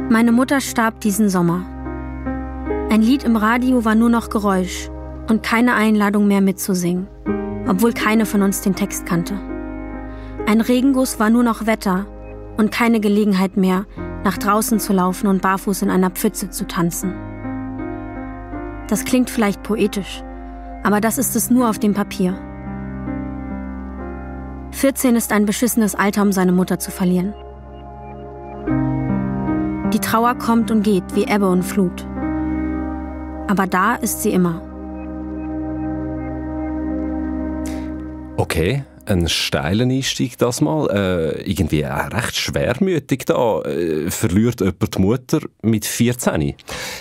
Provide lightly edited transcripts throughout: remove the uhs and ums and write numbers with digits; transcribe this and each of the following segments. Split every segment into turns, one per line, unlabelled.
Meine Mutter starb diesen Sommer. Ein Lied im Radio war nur noch Geräusch und keine Einladung mehr mitzusingen, obwohl keine von uns den Text kannte. Ein Regenguss war nur noch Wetter und keine Gelegenheit mehr, nach draußen zu laufen und barfuß in einer Pfütze zu tanzen. Das klingt vielleicht poetisch, aber das ist es nur auf dem Papier. 14 ist ein beschissenes Alter, um seine Mutter zu verlieren. Die Trauer kommt und geht wie Ebbe und Flut. Aber da ist sie immer.
Okay, ein steiler Einstieg das mal. Irgendwie auch recht schwermütig da. Verliert jemand die Mutter mit 14?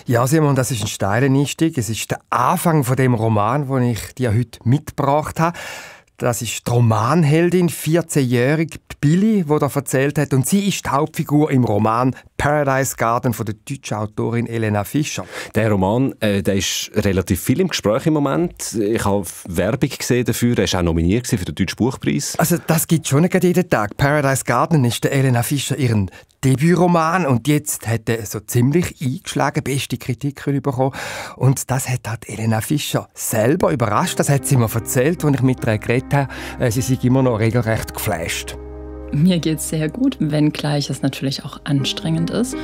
Ja, Simon, das ist ein steiler Einstieg. Es ist der Anfang von dem Roman, den ich dir heute mitgebracht habe. Das ist die Romanheldin, 14-jährige Billy, die da erzählt hat. Und sie ist die Hauptfigur im Roman «Paradise Garden» von der deutschen Autorin Elena Fischer.
Der Roman der ist relativ viel im Gespräch im Moment. Ich habe Werbung gesehen dafür. Er ist auch nominiert für den Deutschen Buchpreis.
Also das gibt es schon nicht jeden Tag. «Paradise Garden» ist der Elena Fischer ihren Debütroman und jetzt hat er so ziemlich eingeschlagen, beste Kritiken bekommen. Und das hat halt Elena Fischer selber überrascht. Das hat sie mir erzählt, als ich mit ihr geredet habe. Sie ist immer noch regelrecht geflasht.
Mir geht's sehr gut, wenngleich es natürlich auch anstrengend ist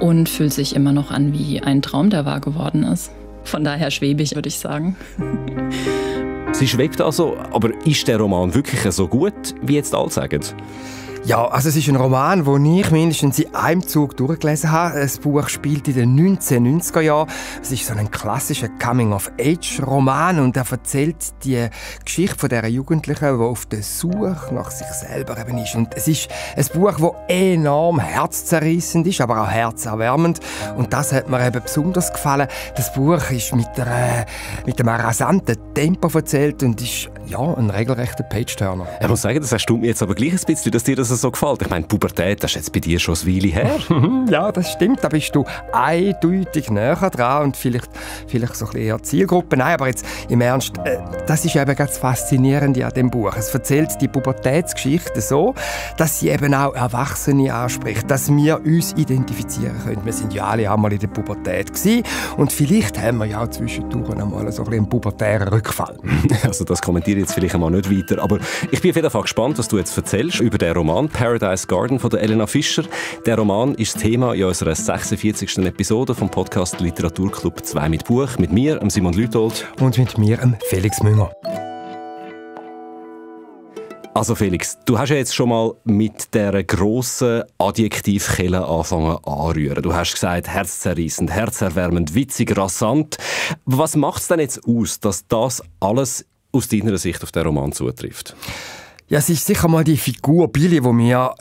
und fühlt sich immer noch an wie ein Traum, der wahr geworden ist. Von daher schwebig, würde ich sagen.
Sie schwebt also, aber ist der Roman wirklich so gut, wie jetzt alle sagen?
Ja, also es ist ein Roman, den ich mindestens in einem Zug durchgelesen habe. Das Buch spielt in den 1990er Jahren. Es ist so ein klassischer Coming-of-Age-Roman und er erzählt die Geschichte von dieser Jugendlichen, die auf der Suche nach sich selber eben ist. Und es ist ein Buch, das enorm herzzerrissend ist, aber auch herzerwärmend. Und das hat mir eben besonders gefallen. Das Buch ist mit einem rasanten Tempo erzählt und ist ja ein regelrechter Page-Turner.
Ich muss sagen, das erstaunt mich jetzt aber gleich ein bisschen, dass dir das so gefällt. Ich meine, Pubertät, das ist jetzt bei dir schon eine Weile her.
Ja, das stimmt. Da bist du eindeutig näher dran und vielleicht so ein bisschen eher Zielgruppe. Nein, aber jetzt im Ernst, das ist eben ganz faszinierend an dem Buch. Es erzählt die Pubertätsgeschichte so, dass sie eben auch Erwachsene anspricht, dass wir uns identifizieren können. Wir sind ja alle einmal in der Pubertät gewesen und vielleicht haben wir ja auch zwischendurch einmal so ein bisschen einen pubertären Rückfall.
Also das kommentiere ich jetzt vielleicht einmal nicht weiter, aber ich bin auf jeden Fall gespannt, was du jetzt erzählst über den Roman «Paradise Garden» von der Elena Fischer. Der Roman ist das Thema in unserer 46. Episode vom Podcast «Literaturclub 2 mit Buch» mit mir, Simon Lütold.
Und mit mir, Felix Münger.
Also Felix, du hast ja jetzt schon mal mit dieser grossen Adjektivkelle angefangen anrühren. Du hast gesagt, herzzerreissend, herzerwärmend, witzig, rasant. Was macht es denn jetzt aus, dass das alles aus deiner Sicht auf den Roman zutrifft?
Ja, es ist sicher mal die Figur Billy, die mir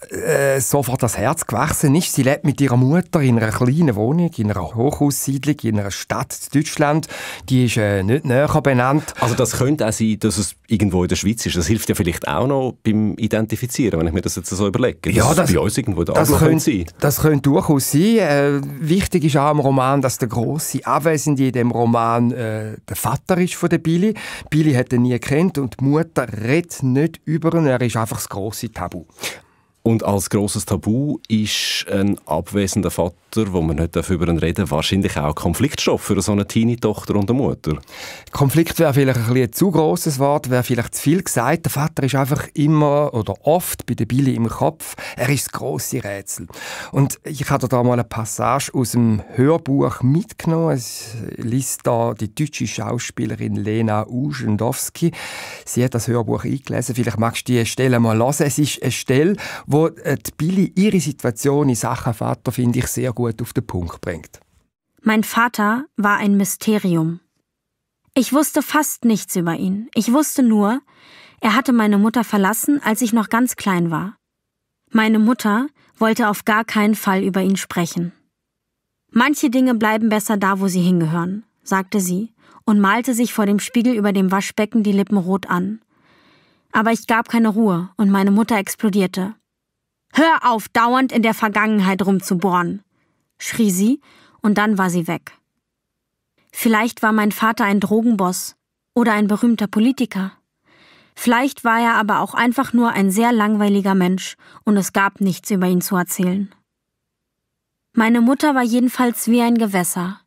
sofort das Herz gewachsen ist. Sie lebt mit ihrer Mutter in einer kleinen Wohnung, in einer Hochhaussiedlung, in einer Stadt in Deutschland. Die ist nicht näher benannt.
Also das könnte auch sein, dass es irgendwo in der Schweiz ist. Das hilft ja vielleicht auch noch beim Identifizieren, wenn ich mir das jetzt so überlege.
Ja, das
bei uns irgendwo der
das
könnte sein.
Das könnte durchaus sein. Wichtig ist auch im Roman, dass der grosse Abwesende in dem Roman der Vater ist von der Billy. Billy hat ihn nie gekannt und die Mutter redet nicht über. Er ist einfach das grosse Tabu.
Und als grosses Tabu ist ein abwesender Vater, wo man nicht über ihn reden darf, wahrscheinlich auch Konfliktstoff für so eine Teenie-Tochter und eine Mutter.
Konflikt wäre vielleicht ein zu grosses Wort, wäre vielleicht zu viel gesagt. Der Vater ist einfach immer oder oft bei der Billy im Kopf. Er ist das grosse Rätsel. Und ich habe da mal eine Passage aus dem Hörbuch mitgenommen. Es liest da die deutsche Schauspielerin Lena Uschendowski. Sie hat das Hörbuch eingelesen. Vielleicht magst du die Stelle mal hören. Es ist eine Stelle, wo die Billy ihre Situation in Sachen Vater, finde ich, sehr gut auf den Punkt bringt.
Mein Vater war ein Mysterium. Ich wusste fast nichts über ihn. Ich wusste nur, er hatte meine Mutter verlassen, als ich noch ganz klein war. Meine Mutter wollte auf gar keinen Fall über ihn sprechen. Manche Dinge bleiben besser da, wo sie hingehören, sagte sie und malte sich vor dem Spiegel über dem Waschbecken die Lippen rot an. Aber ich gab keine Ruhe und meine Mutter explodierte. »Hör auf, dauernd in der Vergangenheit rumzubohren«, schrie sie, und dann war sie weg. Vielleicht war mein Vater ein Drogenboss oder ein berühmter Politiker. Vielleicht war er aber auch einfach nur ein sehr langweiliger Mensch und es gab nichts über ihn zu erzählen. Meine Mutter war jedenfalls wie ein Gewässer,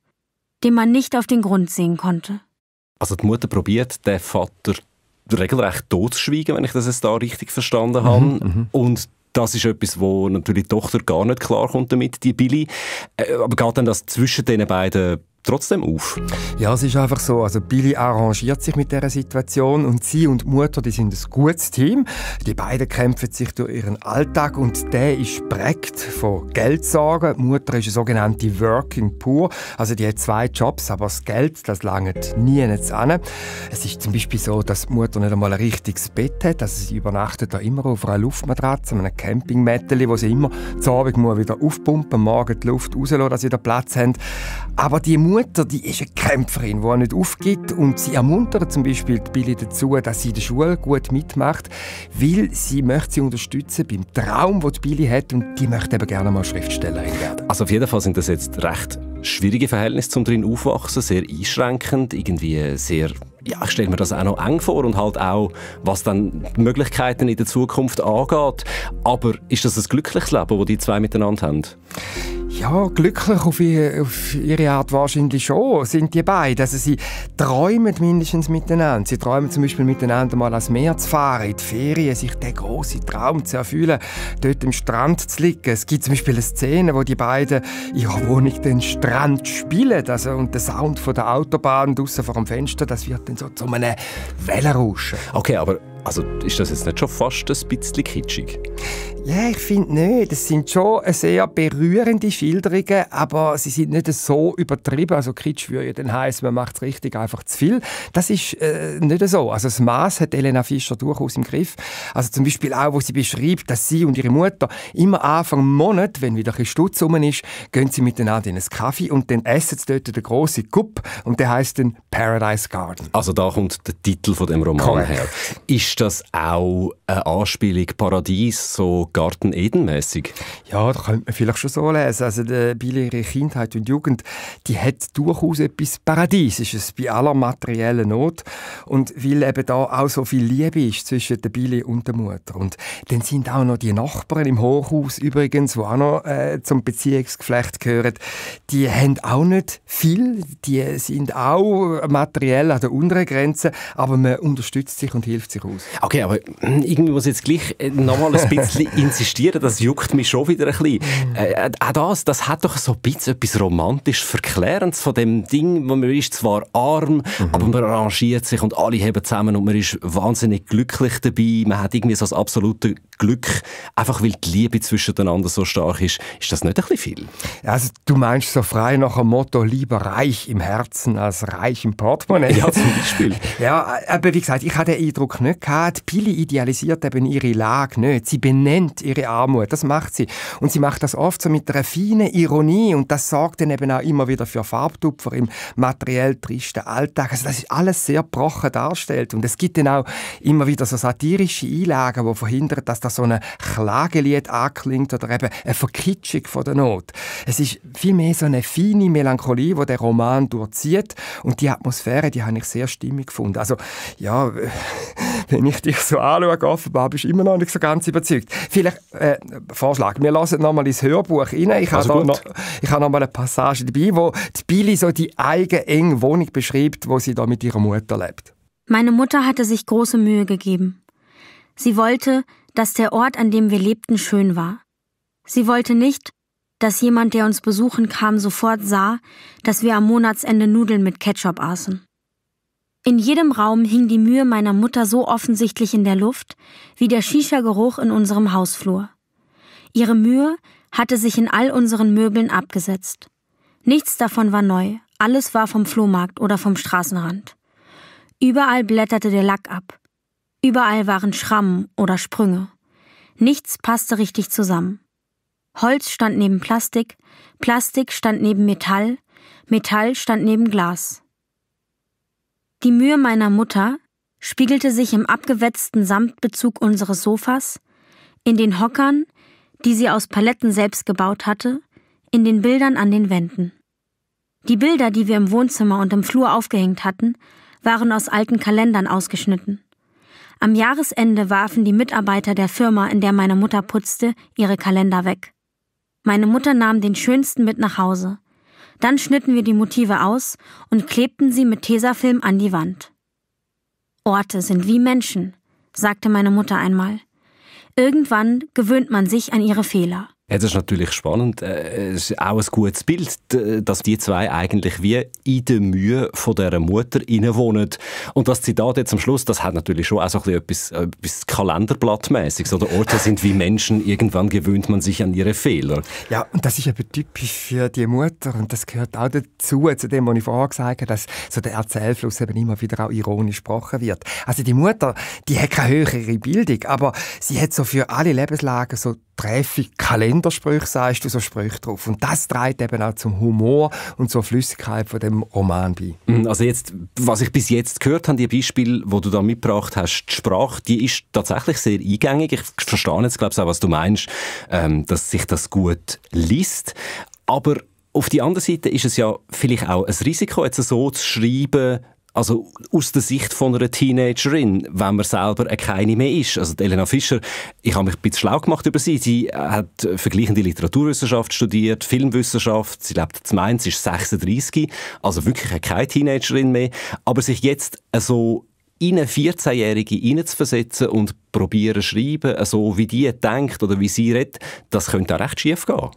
dem man nicht auf den Grund sehen konnte.
Also die Mutter probiert, den Vater regelrecht totzuschweigen, wenn ich das jetzt da richtig verstanden habe. Und das ist etwas, wo natürlich die Tochter gar nicht klarkommt damit, die Billy. Aber geht dann das zwischen den beiden trotzdem auf?
Ja, es ist einfach so. Also Billy arrangiert sich mit dieser Situation und sie und die Mutter, die sind ein gutes Team. Die beiden kämpfen sich durch ihren Alltag und der ist geprägt von Geldsorgen. Die Mutter ist eine sogenannte Working Poor. Also die hat 2 Jobs, aber das Geld, das langt nie an. Es ist zum Beispiel so, dass die Mutter nicht einmal ein richtiges Bett hat. Also sie übernachtet da immer auf einer Luftmatratze, einem Campingmätteli, wo sie immer zu Abend wieder aufpumpen, morgen die Luft rauslassen, dass sie da Platz haben. Aber die Mutter, die ist eine Kämpferin, die nicht aufgibt, und sie ermuntert zum Beispiel die Billy dazu, dass sie in der Schule gut mitmacht, weil sie möchte sie unterstützen beim Traum, den die Billy hat, und die möchte eben gerne mal Schriftstellerin werden.
Also auf jeden Fall sind das jetzt recht schwierige Verhältnisse zum drin aufwachsen, sehr einschränkend, irgendwie sehr, ja, ich stelle mir das auch noch eng vor und halt auch, was dann die Möglichkeiten in der Zukunft angeht. Aber ist das ein glückliches Leben, das die 2 miteinander haben?
Ja, glücklich auf ihre Art wahrscheinlich schon sind die beiden. Also sie träumen mindestens miteinander. Sie träumen zum Beispiel miteinander mal ans Meer zu fahren, in die Ferien, sich den grossen Traum zu erfüllen, dort am Strand zu liegen. Es gibt zum Beispiel eine Szene, wo die beiden in ihrer Wohnung den Strand spielen. Also, und der Sound von der Autobahn draussen vor dem Fenster, das wird dann so zu einem Wellenrauschen.
Okay, aber also, ist das jetzt nicht schon fast ein bisschen kitschig?
Ja, ich finde nicht. Das sind schon sehr berührende Schilderungen, aber sie sind nicht so übertrieben. Also Kitsch würde ja dann heissen, man macht es richtig einfach zu viel. Das ist nicht so. Also das Maß hat Elena Fischer durchaus im Griff. Also zum Beispiel auch, wo sie beschreibt, dass sie und ihre Mutter immer Anfang Monat, wenn wieder ein bisschen Stutz rum ist, gehen sie miteinander in einen Kaffee und dann essen sie dort den grossen Cup und der heisst dann Paradise Garden.
Also da kommt der Titel von dem Roman her. Ist das auch eine Anspielung Paradies, so Garten Eden-mäßig?
Ja, da könnte man vielleicht schon so lesen. Also Billy, ihre Kindheit und Jugend, die hat durchaus etwas Paradiesisches bei aller materiellen Not. Und weil eben da auch so viel Liebe ist zwischen der Billy und der Mutter. Und dann sind auch noch die Nachbarn im Hochhaus übrigens, die auch noch zum Beziehungsgeflecht gehören, die haben auch nicht viel. Die sind auch materiell an der unteren Grenze, aber man unterstützt sich und hilft sich aus.
Okay, aber irgendwie muss ich jetzt gleich noch mal ein bisschen insistieren, das juckt mich schon wieder ein bisschen. Auch das hat doch so ein bisschen etwas romantisch Verklärendes von dem Ding, wo man ist zwar arm, aber man arrangiert sich und alle haben zusammen und man ist wahnsinnig glücklich dabei. Man hat irgendwie so das absolute Glück, einfach weil die Liebe zwischeneinander so stark ist. Ist das nicht ein bisschen viel?
Also du meinst so frei nach dem Motto, lieber reich im Herzen als reich im Portemonnaie?
Ja, zum Beispiel.
Ja, aber wie gesagt, ich hatte den Eindruck nicht gehabt. Billy idealisiert eben ihre Lage nicht. Sie benennt ihre Armut, das macht sie. Und sie macht das oft so mit einer feinen Ironie und das sorgt dann eben auch immer wieder für Farbtupfer im materiell tristen Alltag. Also das ist alles sehr gebrochen darstellt und es gibt dann auch immer wieder so satirische Einlagen, die verhindern, dass da so ein Klagelied anklingt oder eben eine Verkitschung von der Not. Es ist vielmehr so eine feine Melancholie, die der Roman durchzieht und die Atmosphäre, die habe ich sehr stimmig gefunden. Also ja, wenn ich dich so anschaue, offenbar bist du immer noch nicht so ganz überzeugt. Vielleicht Vorschlag, wir hören noch mal ins Hörbuch rein. Ich habe noch mal eine Passage dabei, wo die Billy so die eigene enge Wohnung beschreibt, wo sie da mit ihrer Mutter lebt.
Meine Mutter hatte sich große Mühe gegeben. Sie wollte, dass der Ort, an dem wir lebten, schön war. Sie wollte nicht, dass jemand, der uns besuchen kam, sofort sah, dass wir am Monatsende Nudeln mit Ketchup aßen. In jedem Raum hing die Mühe meiner Mutter so offensichtlich in der Luft, wie der Shisha-Geruch in unserem Hausflur. Ihre Mühe hatte sich in all unseren Möbeln abgesetzt. Nichts davon war neu, alles war vom Flohmarkt oder vom Straßenrand. Überall blätterte der Lack ab. Überall waren Schrammen oder Sprünge. Nichts passte richtig zusammen. Holz stand neben Plastik, Plastik stand neben Metall, Metall stand neben Glas. Die Mühe meiner Mutter spiegelte sich im abgewetzten Samtbezug unseres Sofas, in den Hockern, die sie aus Paletten selbst gebaut hatte, in den Bildern an den Wänden. Die Bilder, die wir im Wohnzimmer und im Flur aufgehängt hatten, waren aus alten Kalendern ausgeschnitten. Am Jahresende warfen die Mitarbeiter der Firma, in der meine Mutter putzte, ihre Kalender weg. Meine Mutter nahm den schönsten mit nach Hause. Dann schnitten wir die Motive aus und klebten sie mit Tesafilm an die Wand. Orte sind wie Menschen, sagte meine Mutter einmal. Irgendwann gewöhnt man sich an ihre Fehler.
Ja, das ist natürlich spannend. Es ist auch ein gutes Bild, dass die zwei eigentlich wie in der Mühe von dieser Mutter wohnen. Und das Zitat jetzt am Schluss, das hat natürlich schon auch so etwas Kalenderblattmäßiges. Oder Orte sind wie Menschen, irgendwann gewöhnt man sich an ihre Fehler.
Ja, und das ist eben typisch für die Mutter. Und das gehört auch dazu, zu dem, was ich vorher gesagt habe, dass so der Erzählfluss eben immer wieder auch ironisch gesprochen wird. Also die Mutter, die hat keine höhere Bildung, aber sie hat so für alle Lebenslagen so treffige Kalendersprüche, sagst du, so Sprüche drauf. Und das trägt eben auch zum Humor und zur Flüssigkeit von dem Roman bei.
Also jetzt, was ich bis jetzt gehört habe, die Beispiele, die du da mitgebracht hast, die Sprache, die ist tatsächlich sehr eingängig. Ich verstehe jetzt, glaube ich, auch, was du meinst, dass sich das gut liest. Aber auf die andere Seite ist es ja vielleicht auch ein Risiko, jetzt so zu schreiben, also aus der Sicht von einer Teenagerin, wenn man selber keine mehr ist. Also Elena Fischer, ich habe mich ein bisschen schlau gemacht über sie. Sie hat vergleichende Literaturwissenschaft studiert, Filmwissenschaft. Sie lebt in Mainz, sie ist 36, also wirklich keine Teenagerin mehr. Aber sich jetzt so in eine 14-Jährige hineinzuversetzen und probieren zu schreiben, so wie die denkt oder wie sie redet, das könnte auch recht schief gehen.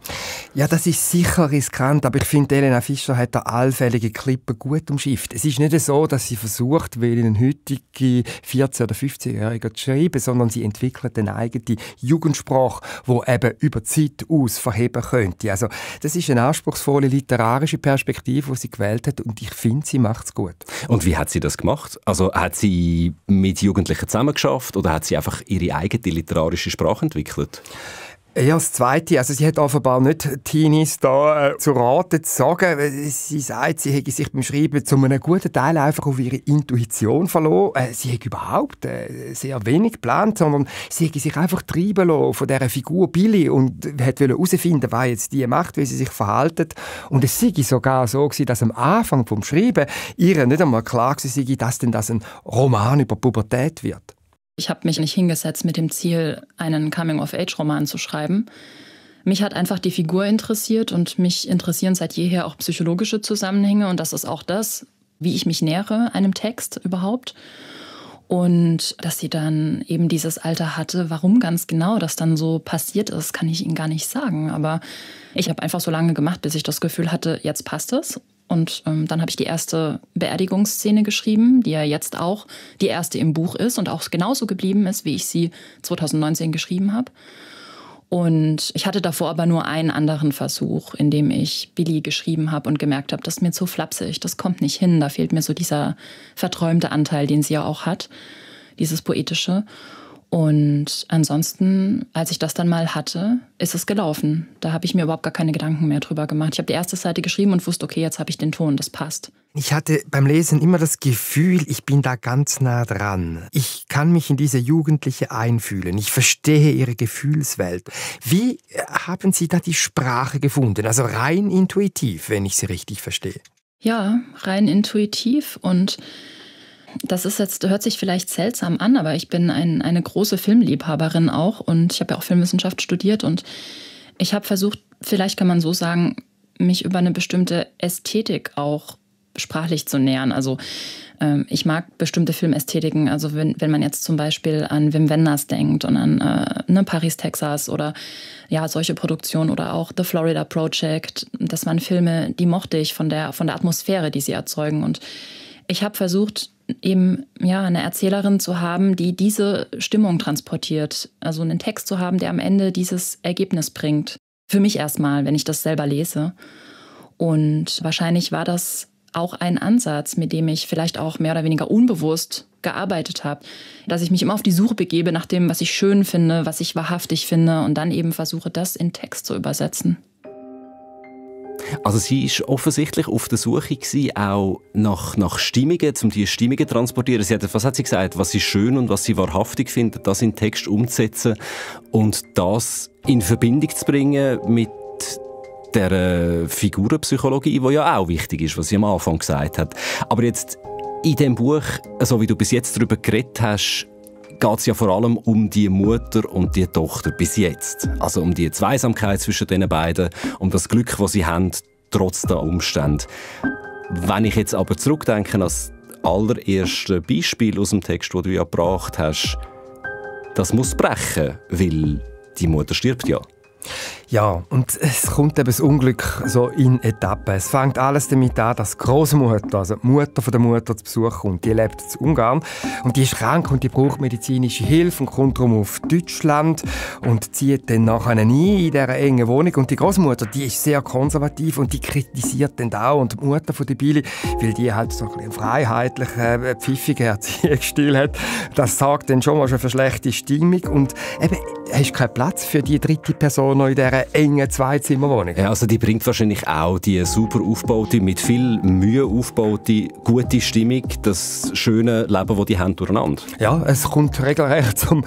Ja, das ist sicher riskant, aber ich finde, Elena Fischer hat da allfällige Klippen gut umschifft. Es ist nicht so, dass sie versucht, wie eine heutige 14- oder 15-Jährige zu schreiben, sondern sie entwickelt eine eigene Jugendsprache, die eben über die Zeit aus verheben könnte. Also, das ist eine anspruchsvolle literarische Perspektive, die sie gewählt hat, und ich finde, sie macht es gut.
Und wie hat sie das gemacht? Also, hat sie mit Jugendlichen zusammengeschafft oder hat sie einfach ihre eigene literarische Sprache entwickelt?
Ja, das Zweite. Also sie hat offenbar nicht Teenies da zu Rate zu sagen. Sie sagt, sie hätte sich beim Schreiben zu einem guten Teil einfach auf ihre Intuition verloren. Sie hat überhaupt sehr wenig geplant, sondern sie hätte sich einfach treiben lassen von dieser Figur Billy und wollte herausfinden, was jetzt die macht, wie sie sich verhält. Und es sei sogar so gewesen, dass am Anfang vom Schreiben ihr nicht einmal klar war, dass denn das ein Roman über Pubertät wird.
Ich habe mich nicht hingesetzt mit dem Ziel, einen Coming-of-Age-Roman zu schreiben. Mich hat einfach die Figur interessiert und mich interessieren seit jeher auch psychologische Zusammenhänge. Und das ist auch das, wie ich mich nähere einem Text überhaupt. Und dass sie dann eben dieses Alter hatte, warum ganz genau das dann so passiert ist, kann ich Ihnen gar nicht sagen. Aber ich habe einfach so lange gemacht, bis ich das Gefühl hatte, jetzt passt es. Und dann habe ich die erste Beerdigungsszene geschrieben, die ja jetzt auch die erste im Buch ist und auch genauso geblieben ist, wie ich sie 2019 geschrieben habe. Und ich hatte davor aber nur einen anderen Versuch, in dem ich Billy geschrieben habe und gemerkt habe, das ist mir zu flapsig, das kommt nicht hin. Da fehlt mir so dieser verträumte Anteil, den sie ja auch hat, dieses Poetische. Und ansonsten, als ich das dann mal hatte, ist es gelaufen. Da habe ich mir überhaupt gar keine Gedanken mehr drüber gemacht. Ich habe die erste Seite geschrieben und wusste, okay, jetzt habe ich den Ton, das passt.
Ich hatte beim Lesen immer das Gefühl, ich bin da ganz nah dran. Ich kann mich in diese Jugendliche einfühlen. Ich verstehe ihre Gefühlswelt. Wie haben Sie da die Sprache gefunden? Also rein intuitiv, wenn ich Sie richtig verstehe.
Ja, rein intuitiv. Und das ist jetzt, hört sich vielleicht seltsam an, aber ich bin eine große Filmliebhaberin auch und ich habe ja auch Filmwissenschaft studiert und ich habe versucht, vielleicht kann man so sagen, mich über eine bestimmte Ästhetik auch sprachlich zu nähern. Also ich mag bestimmte Filmästhetiken, also wenn man jetzt zum Beispiel an Wim Wenders denkt und an Paris, Texas oder ja solche Produktionen oder auch The Florida Project, das waren Filme, die mochte ich von der Atmosphäre, die sie erzeugen, und ich habe versucht, eben ja eine Erzählerin zu haben, die diese Stimmung transportiert. Also einen Text zu haben, der am Ende dieses Ergebnis bringt. Für mich erstmal, wenn ich das selber lese. Und wahrscheinlich war das auch ein Ansatz, mit dem ich vielleicht auch mehr oder weniger unbewusst gearbeitet habe. Dass ich mich immer auf die Suche begebe nach dem, was ich schön finde, was ich wahrhaftig finde und dann eben versuche, das in Text zu übersetzen.
Also sie war offensichtlich auf der Suche gewesen, auch nach Stimmungen, um diese Stimmungen zu transportieren. Was hat sie gesagt? Was sie schön und was sie wahrhaftig findet, das in den Text umzusetzen und das in Verbindung zu bringen mit der Figurenpsychologie, die ja auch wichtig ist, was sie am Anfang gesagt hat. Aber jetzt in dem Buch, so wie du bis jetzt darüber geredet hast, geht es ja vor allem um die Mutter und die Tochter bis jetzt. Also um die Zweisamkeit zwischen den beiden, um das Glück, das sie haben, trotz der Umstände. Wenn ich jetzt aber zurückdenke an das allererste Beispiel aus dem Text, den du ja gebracht hast, das muss brechen, weil die Mutter stirbt ja.
Ja, und es kommt eben das Unglück so in Etappen. Es fängt alles damit an, dass die Großmutter, also die Mutter von der Mutter, zu Besuch kommt. Die lebt in Ungarn und die ist krank und die braucht medizinische Hilfe und kommt darum auf Deutschland und zieht dann nachher ein in dieser engen Wohnung. Und die Großmutter, die ist sehr konservativ und die kritisiert dann auch und die Mutter von der Billy, weil die halt so einen freiheitlichen, pfiffigen Erziehungsstil hat. Das sorgt dann schon mal für schlechte Stimmung und eben, hast keinen Platz für die dritte Person noch in dieser engen Zweizimmerwohnung.
Ja, also die bringt wahrscheinlich auch die super aufgebaute, mit viel Mühe aufgebaute, gute Stimmung, das schöne Leben, das die haben, durcheinander.
Ja, es kommt regelrecht zum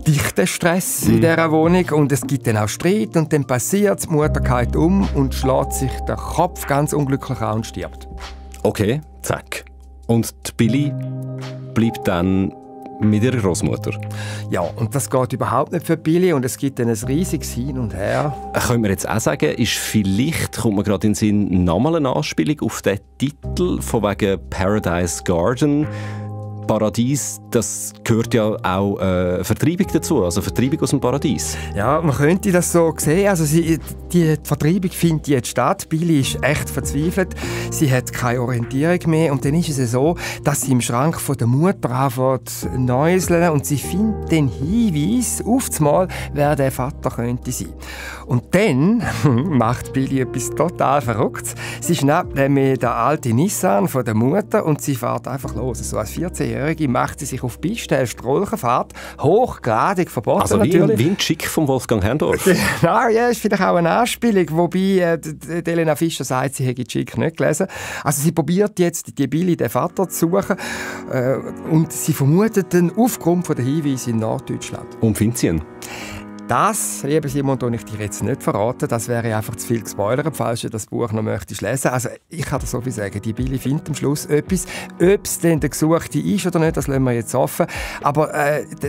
dichten Stress in dieser Wohnung und es gibt dann auch Streit und dann passiert, die Mutter kehrt um und schlägt sich den Kopf ganz unglücklich an und stirbt.
Okay, zack. Und die Billy bleibt dann mit ihrer Großmutter.
Ja, und das geht überhaupt nicht für Billy und es gibt dann ein riesiges Hin und Her.
Können wir jetzt auch sagen, ist vielleicht, kommt mir gerade in den Sinn, nochmal eine Anspielung auf den Titel von wegen Paradise Garden. Paradies, das gehört ja auch Vertreibung dazu, also Vertreibung aus dem Paradies.
Ja, man könnte das so sehen. Also die Vertreibung findet jetzt statt. Billy ist echt verzweifelt. Sie hat keine Orientierung mehr. Und dann ist es so, dass sie im Schrank von der Mutter anfängt zu näuseln und sie findet den Hinweis auf das Mal, wer der Vater könnte sein. Und dann macht Billy etwas total Verrücktes. Sie schnappt nämlich den alten Nissan von der Mutter und sie fährt einfach los. So als 14-Jährige macht sie sich auf die Piste, eine Strolchenfahrt, hochgradig verboten
also
natürlich.
Wie ein Schick von Wolfgang Herrndorf.
Genau, ja, ist vielleicht auch eine Anspielung, wobei Elena Fischer sagt, sie hätte Schick nicht gelesen. Also sie probiert jetzt, die Billy, den Vater zu suchen und sie vermutet den Aufgrund von der Hinweise in Norddeutschland.
Und findet sie ihn?
Das, lieber Simon, tue ich dir jetzt nicht verraten. Das wäre einfach zu viel gespoilert, falls du das Buch noch möchtest lesen. Also ich kann dir so viel sagen, die Billy findet am Schluss etwas. Ob es denn der Gesuchte ist oder nicht, das lassen wir jetzt offen. Aber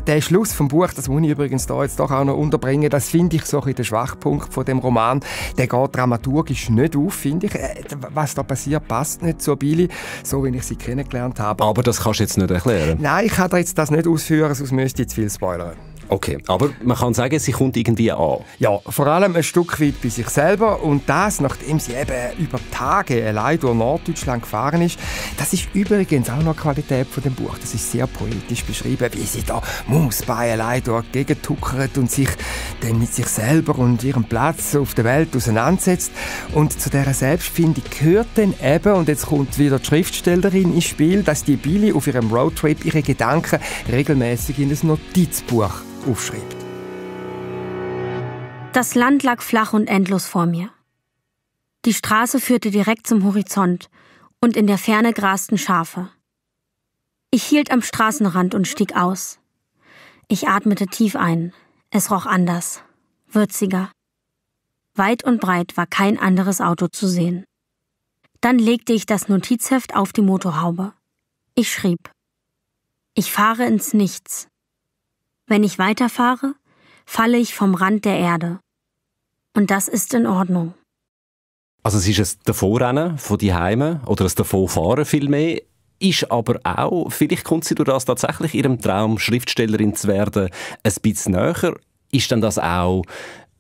der Schluss vom Buch, das muss ich übrigens da jetzt doch auch noch unterbringen, das finde ich so ein bisschen der Schwachpunkt von dem Roman. Der geht dramaturgisch nicht auf, finde ich. Was da passiert, passt nicht zur Billy, so wie ich sie kennengelernt habe.
Aber das kannst du jetzt nicht erklären?
Nein, ich kann dir jetzt das nicht ausführen, sonst müsste ich zu viel spoilern.
Okay, aber man kann sagen, sie kommt irgendwie an.
Ja, vor allem ein Stück weit bei sich selber und das, nachdem sie eben über Tage allein durch Norddeutschland gefahren ist. Das ist übrigens auch noch die Qualität von dem Buch. Das ist sehr poetisch beschrieben, wie sie da Mausbein allein durch die Gegend tuckert und sich dann mit sich selber und ihrem Platz auf der Welt auseinandersetzt. Und zu dieser Selbstfindung gehört dann eben, und jetzt kommt wieder die Schriftstellerin ins Spiel, dass die Billy auf ihrem Roadtrip ihre Gedanken regelmäßig in ein Notizbuch aufschreibt.
Das Land lag flach und endlos vor mir. Die Straße führte direkt zum Horizont und in der Ferne grasten Schafe. Ich hielt am Straßenrand und stieg aus. Ich atmete tief ein. Es roch anders, würziger. Weit und breit war kein anderes Auto zu sehen. Dann legte ich das Notizheft auf die Motorhaube. Ich schrieb: Ich fahre ins Nichts. Wenn ich weiterfahre, falle ich vom Rand der Erde. Und das ist in Ordnung.
Also es ist ein Davonrennen von die Heime oder ein Davonfahren vielmehr, ist aber auch, vielleicht kommt sie durch das tatsächlich ihrem Traum, Schriftstellerin zu werden, ein bisschen näher. Ist dann das auch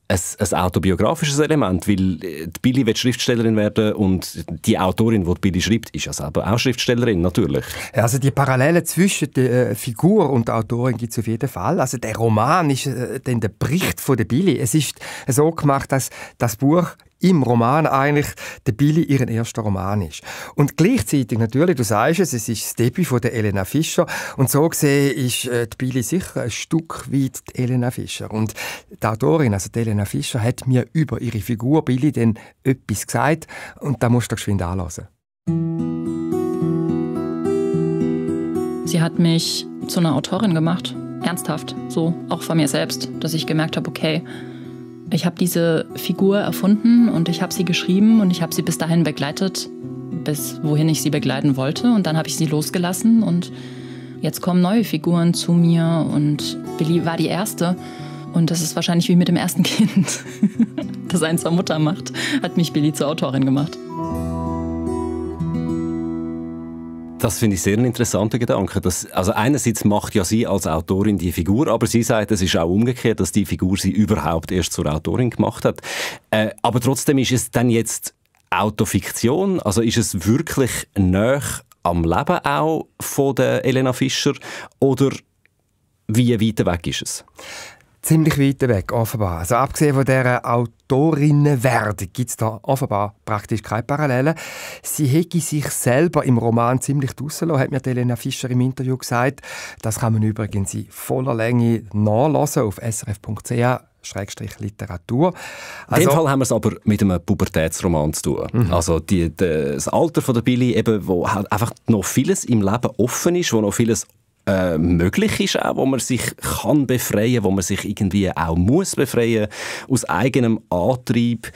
ein autobiografisches Element, weil die Billy will Schriftstellerin werden und die Autorin, die Billy schreibt, ist ja selber auch Schriftstellerin, natürlich.
Also die Parallelen zwischen der Figur und der Autorin gibt es auf jeden Fall. Also der Roman ist dann der Bericht von der Billy. Es ist so gemacht, dass das Buch im Roman eigentlich der Billy ihren erster Roman ist. Und gleichzeitig natürlich, du sagst es ist das Debüt von der Elena Fischer und so gesehen ist die Billy sicher ein Stück weit die Elena Fischer. Und die Autorin, also die Elena Fischer, hat mir über ihre Figur Billy dann etwas gesagt und da musst du geschwind anhören.
Sie hat mich zu einer Autorin gemacht, ernsthaft, so auch von mir selbst, dass ich gemerkt habe, okay, ich habe diese Figur erfunden und ich habe sie geschrieben und ich habe sie bis dahin begleitet, bis wohin ich sie begleiten wollte. Und dann habe ich sie losgelassen und jetzt kommen neue Figuren zu mir und Billy war die erste. Und das ist wahrscheinlich wie mit dem ersten Kind, das einen zur Mutter macht, hat mich Billy zur Autorin gemacht.
Das finde ich sehr ein interessanter Gedanke. Also einerseits macht ja sie als Autorin die Figur, aber sie sagt, es ist auch umgekehrt, dass die Figur sie überhaupt erst zur Autorin gemacht hat. Aber trotzdem ist es dann jetzt Autofiktion? Also ist es wirklich nahe am Leben auch von der Elena Fischer? Oder wie weit weg ist es?
Ziemlich weit weg, offenbar. Also abgesehen von dieser Autorinnenwerdung gibt es da offenbar praktisch keine Parallelen. Sie hätte sich selber im Roman ziemlich draussen lassen, hat mir Elena Fischer im Interview gesagt. Das kann man übrigens in voller Länge nachlesen auf srf.ch/Literatur.
In dem Fall haben wir es aber mit einem Pubertätsroman zu tun. Also das Alter von der Billy, eben, wo halt einfach noch vieles im Leben offen ist, wo noch vieles möglich ist auch, wo man sich kann befreien, wo man sich irgendwie auch muss befreien aus eigenem Antrieb.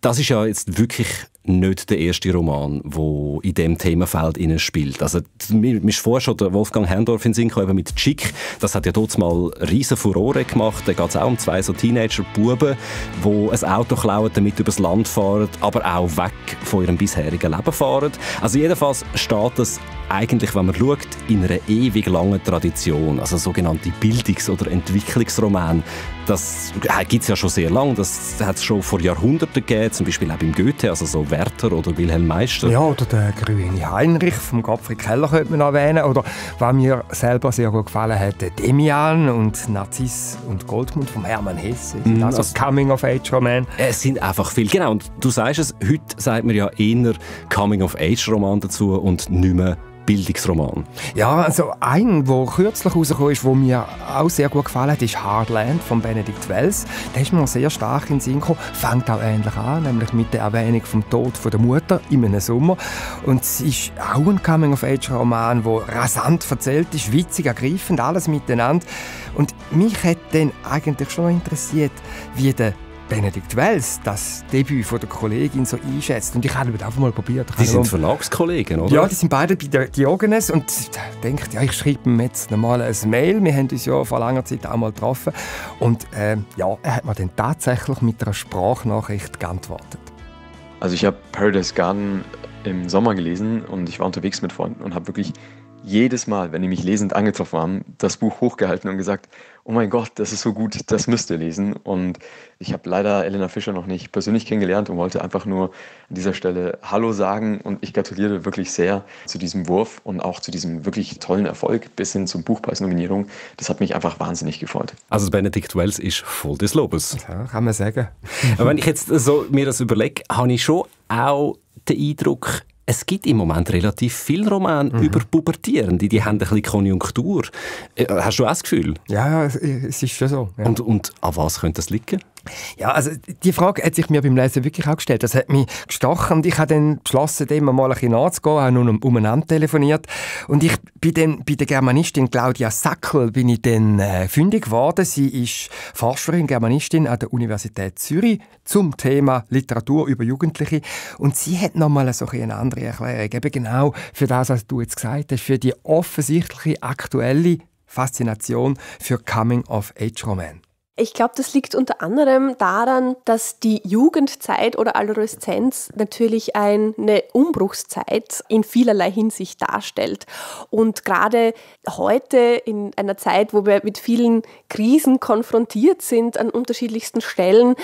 Das ist ja jetzt wirklich nicht der erste Roman, der in diesem Themenfeld spielt. Also, mir ist vorher schon der Wolfgang Herrndorff in den Sinn gekommen mit «Chick». Das hat ja dort mal riesen Furore gemacht. Da geht es auch um 2 so Teenager-Buben, die ein Auto klauen, damit übers Land fahren, aber auch weg von ihrem bisherigen Leben fahren. Also jedenfalls steht das eigentlich, wenn man schaut, in einer ewig langen Tradition. Also sogenannte Bildungs- oder Entwicklungsromane. Das gibt es ja schon sehr lange. Das hat es schon vor Jahrhunderten gegeben, zum Beispiel auch beim Goethe, also so Werther oder Wilhelm Meister.
Ja, oder der grüne Heinrich vom Gottfried Keller könnte man erwähnen. Oder was mir selber sehr gut gefallen hat, Demian und Narziss und Goldmund vom Hermann Hesse. Also Coming-of-Age-Roman.
Es sind einfach viele. Genau, und du sagst es, heute sagt man ja eher Coming-of-Age-Roman dazu und nicht mehr Bildungsroman.
Ja, also ein, der kürzlich rausgekommen ist, der mir auch sehr gut gefallen hat, ist «Hardland» von Benedikt Wells. Der ist mir sehr stark in den Sinn gekommen, fängt auch ähnlich an, nämlich mit der Erwähnung vom Tod von der Mutter in einem Sommer. Und es ist auch ein Coming-of-Age-Roman, der rasant erzählt ist, witzig, ergreifend, alles miteinander. Und mich hat dann eigentlich schon interessiert, wie der Benedikt Wells das Debüt von der Kollegin so einschätzt. Und ich habe einfach mal probiert.
Die sind Verlagskollegen, oder?
Ja, die sind beide bei der Diogenes. Und ich denke, ja, ich schreibe ihm jetzt nochmal ein Mail. Wir haben uns ja vor langer Zeit auch mal getroffen. Und ja, er hat mir dann tatsächlich mit einer Sprachnachricht geantwortet.
Also ich habe Paradise Garden im Sommer gelesen und ich war unterwegs mit Freunden und habe wirklich jedes Mal, wenn die mich lesend angetroffen haben, das Buch hochgehalten und gesagt, oh mein Gott, das ist so gut, das müsst ihr lesen. Und ich habe leider Elena Fischer noch nicht persönlich kennengelernt und wollte einfach nur an dieser Stelle Hallo sagen. Und ich gratuliere wirklich sehr zu diesem Wurf und auch zu diesem wirklich tollen Erfolg bis hin zur Buchpreisnominierung. Das hat mich einfach wahnsinnig gefreut.
Also Benedikt Wells ist voll des Lobes.
Ja, kann man sagen.
Aber wenn ich jetzt so mir das überlege, habe ich schon auch den Eindruck, es gibt im Moment relativ viele Romane über Pubertierende, die haben ein bisschen Konjunktur. Hast du auch das Gefühl?
Ja, es ist schon so. Ja.
Und an was könnte das liegen?
Ja, also die Frage hat sich mir beim Lesen wirklich auch gestellt. Das hat mich gestochen und ich habe dann beschlossen, dem mal ein bisschen nachzugehen, habe nur umeinander telefoniert. Und ich bin dann bei der Germanistin Claudia Sackel bin ich dann fündig geworden. Sie ist Forscherin, Germanistin an der Universität Zürich zum Thema Literatur über Jugendliche. Und sie hat nochmal so eine andere Erklärung, eben genau für das, was du jetzt gesagt hast, für die offensichtliche aktuelle Faszination für Coming-of-Age-Romane.
Ich glaube, das liegt unter anderem daran, dass die Jugendzeit oder Adoleszenz natürlich eine Umbruchszeit in vielerlei Hinsicht darstellt. Und gerade heute in einer Zeit, wo wir mit vielen Krisen konfrontiert sind an unterschiedlichsten Stellen,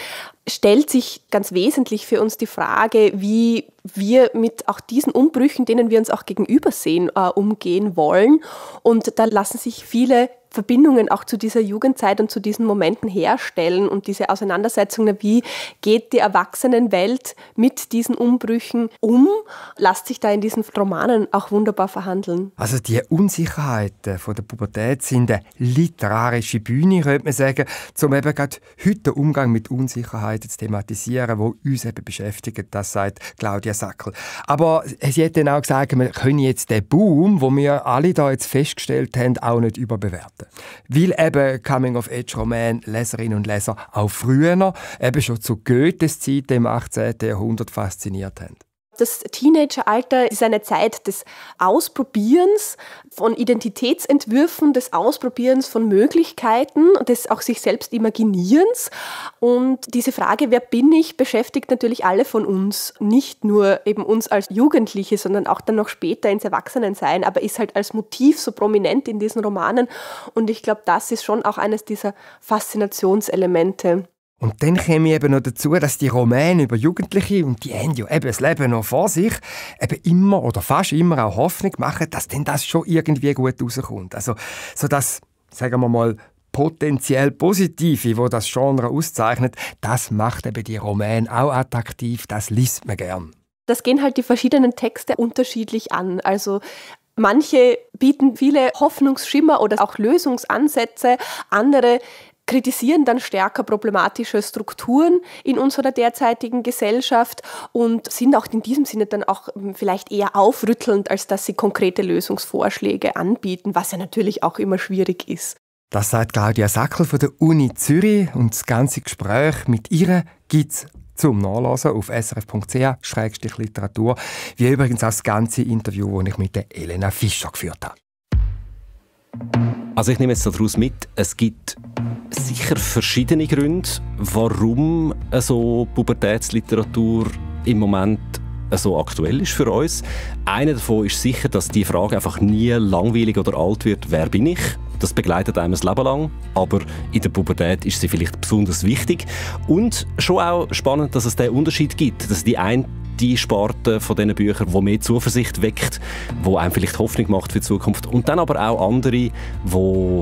stellt sich ganz wesentlich für uns die Frage, wie wir mit auch diesen Umbrüchen, denen wir uns auch gegenübersehen, umgehen wollen. Und da lassen sich viele Verbindungen auch zu dieser Jugendzeit und zu diesen Momenten herstellen und diese Auseinandersetzung, wie geht die Erwachsenenwelt mit diesen Umbrüchen um, lässt sich da in diesen Romanen auch wunderbar verhandeln.
Also die Unsicherheiten von der Pubertät sind eine literarische Bühne, könnte man sagen, um eben gerade heute den Umgang mit Unsicherheiten zu thematisieren, die uns eben beschäftigen, das sagt Claudia Sackel. Aber sie hat dann auch gesagt, wir können jetzt den Boom, den wir alle da jetzt festgestellt haben, auch nicht überbewerten. Weil eben Coming-of-Age-Roman Leserinnen und Leser auch früher, eben schon zu Goethes Zeit im 18. Jahrhundert fasziniert haben.
Das Teenageralter ist eine Zeit des Ausprobierens von Identitätsentwürfen, des Ausprobierens von Möglichkeiten, des auch sich selbst Imaginierens. Und diese Frage, wer bin ich, beschäftigt natürlich alle von uns. Nicht nur eben uns als Jugendliche, sondern auch dann noch später ins Erwachsenensein, aber ist halt als Motiv so prominent in diesen Romanen. Und ich glaube, das ist schon auch eines dieser Faszinationselemente.
Und dann käme eben noch dazu, dass die Romane über Jugendliche, und die haben ja eben das Leben noch vor sich, eben immer oder fast immer auch Hoffnung machen, dass denn das schon irgendwie gut rauskommt. Also, so dass, sagen wir mal, potenziell Positive, wo das Genre auszeichnet, das macht eben die Romane auch attraktiv, das liest man gern.
Das gehen halt die verschiedenen Texte unterschiedlich an. Also manche bieten viele Hoffnungsschimmer oder auch Lösungsansätze, andere kritisieren dann stärker problematische Strukturen in unserer derzeitigen Gesellschaft und sind auch in diesem Sinne dann auch vielleicht eher aufrüttelnd, als dass sie konkrete Lösungsvorschläge anbieten, was ja natürlich auch immer schwierig ist.
Das sagt Claudia Sackel von der Uni Zürich und das ganze Gespräch mit ihr gibt es zum Nachlesen auf srf.ch/literatur, wie übrigens auch das ganze Interview, das ich mit der Elena Fischer geführt habe.
Also ich nehme jetzt daraus mit, es gibt sicher verschiedene Gründe, warum so Pubertätsliteratur im Moment so aktuell ist für uns. Einer davon ist sicher, dass die Frage einfach nie langweilig oder alt wird, wer bin ich? Das begleitet einem das Leben lang, aber in der Pubertät ist sie vielleicht besonders wichtig. Und schon auch spannend, dass es den Unterschied gibt, dass die Sparte von diesen Büchern, die mehr Zuversicht weckt, die einem vielleicht Hoffnung macht für die Zukunft. Und dann aber auch andere, die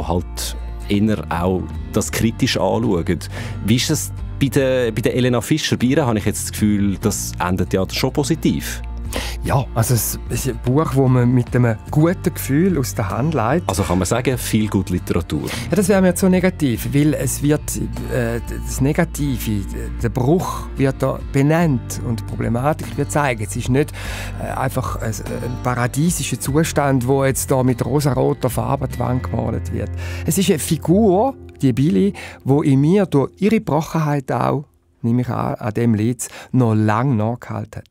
halt eher auch das kritisch anschauen. Wie ist es bei der Elena Fischer? Bei ihr habe ich jetzt das Gefühl, das endet ja schon positiv.
Ja, also es ist ein Buch, das man mit einem guten Gefühl aus der Hand leitet.
Also kann man sagen, viel gute Literatur.
Ja, das wäre mir jetzt so negativ, weil es wird das Negative, der Bruch wird da benannt und die Problematik wird zeigen. Es ist nicht einfach ein paradiesischer Zustand, wo jetzt da mit rosaroter Farbe die Wand gemalt wird. Es ist eine Figur, die Billy, die in mir durch ihre Brochenheit auch, nehme ich an dem Lied, noch lange nachgehalten hat.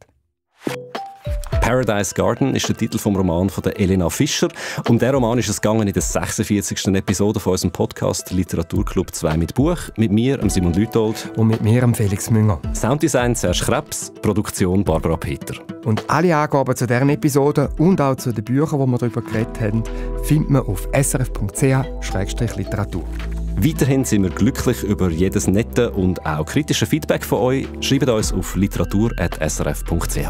Paradise Garden ist der Titel vom Roman von der Elena Fischer. Um diesen Roman ist es gegangen in der 46. Episode von unserem Podcast Literaturclub 2 mit Buch. Mit mir, Simon Lütold.
Und mit mir, Felix Münger.
Sounddesign Serge Krebs, Produktion Barbara Peter.
Und alle Angaben zu dieser Episode und auch zu den Büchern, die wir darüber geredet haben, findet man auf srf.ch/literatur.
Weiterhin sind wir glücklich über jedes nette und auch kritische Feedback von euch. Schreibt uns auf literatur@srf.ch.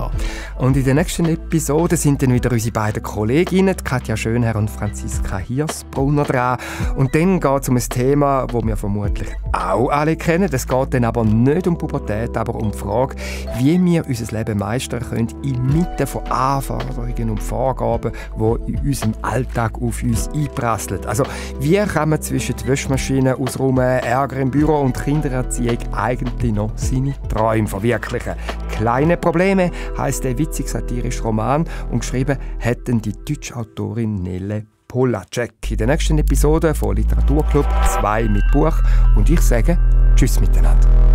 Und in der nächsten Episode sind dann wieder unsere beiden Kolleginnen, Katja Schönherr und Franziska Hirsbrunner, dran. Und dann geht es um ein Thema, das wir vermutlich auch alle kennen. Es geht dann aber nicht um Pubertät, aber um die Frage, wie wir unser Leben meistern können inmitten von Anforderungen und Vorgaben, die in unserem Alltag auf uns einprasseln. Also, wie kann man zwischen die Wäschmaschine ausräumen, Ärger im Büro und Kindererziehung eigentlich noch seine Träume verwirklichen? «Kleine Probleme» heisst der witzig satirische Roman und geschrieben hat die deutsche Autorin Nele Polacek. In der nächsten Episode von Literaturclub 2 mit Buch und ich sage Tschüss miteinander.